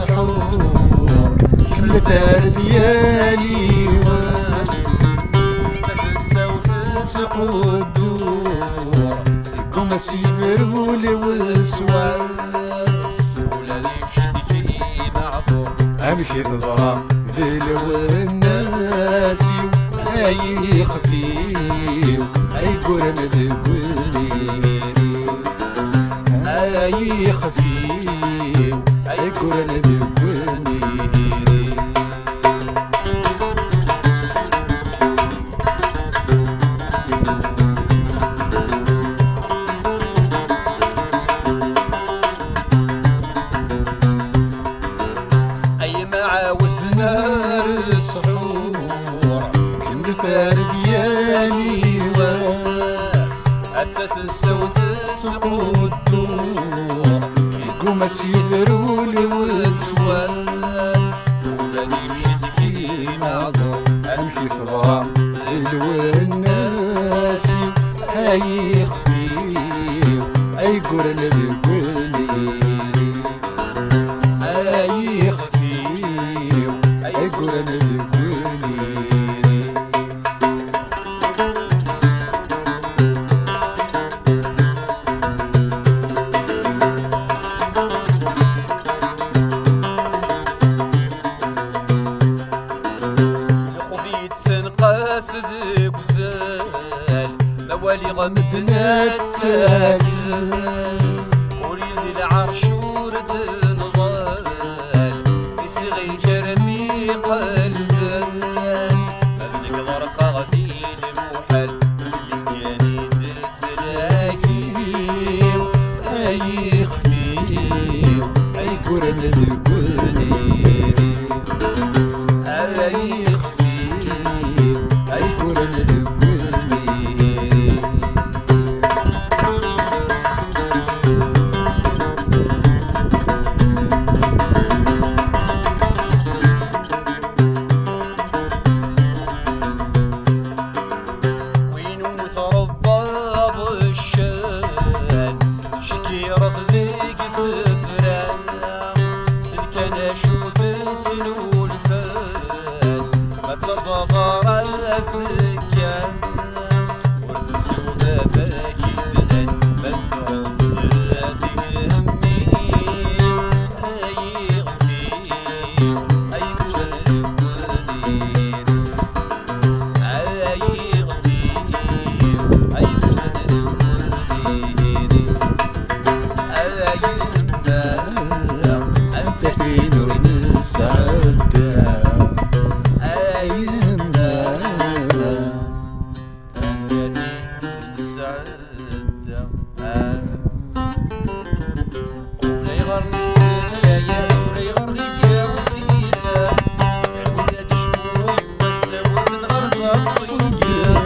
سحور كمل ثار ديالي واس تقود دور يقوم سيفروا لي وسواس ولا ذيك شتي معذور امشي تضرب ذل والناس اي خفيف اي قرن ذقولي اي خفيف اي قرن ذقولي نار السحور كل ثار ديالي واس أساس السوت تقود دور يقوم سيدروا لي وسواس ولادي مشيتي معذور امشي ثضام الوناس هاي خفيف اي قرن ذقولي اي خفيف اي قرن ذقولي الخفيت سنقاسد بزال موالي غمدنا تسال وريل العرش ورد نضال في صغي كرمي قلبان ما بنقدر قاضي المحال اللي كاني تسلاكي اي خفيف اي قرن ذقولي اي خفيف اي قرن ذقولي وين متربض الشان شكيرة ذيك سفران سلك انا شو تنسلو الفان ما ترضى ضار السكان والفسو باباك فنان ما نعزل في همي اي غفير اي قرن قرنين اي غفير اي قرن قرنين انت في نور السعادة ايامنا السعادة ولا يغرني سلايا ولا يغرني يا وسيلة عوزة شفوي واسلم وتنغرب تصيقة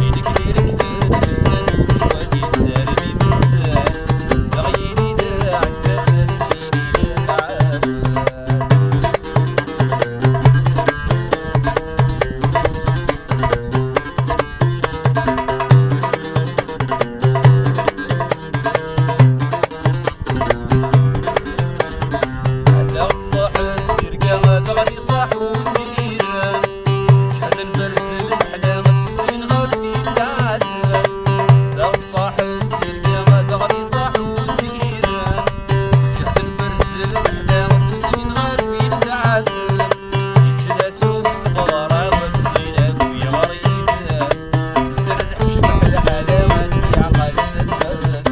عينك ديرك تنساس وجوادي سالمي مسلان غيني دا عساسة تسليني للعافى هذا الصاحب ترقى هذا غادي صاح وسيران سكحة البرسل محلى غسلسين غادي تعدل هذا الصاحب ترقى هذا غادي صاح وسيران سكحة البرسل محلى غسلسين غادي تعدل يجلسوا الصغار وتزينات ويا غريبان سلسل الحش محلى حلاوة يا قلب البلد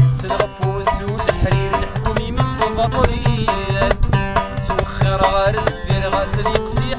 السلغف والحرير الحكومي من الصفاطريان توخر غار الفير غاسل يقسيح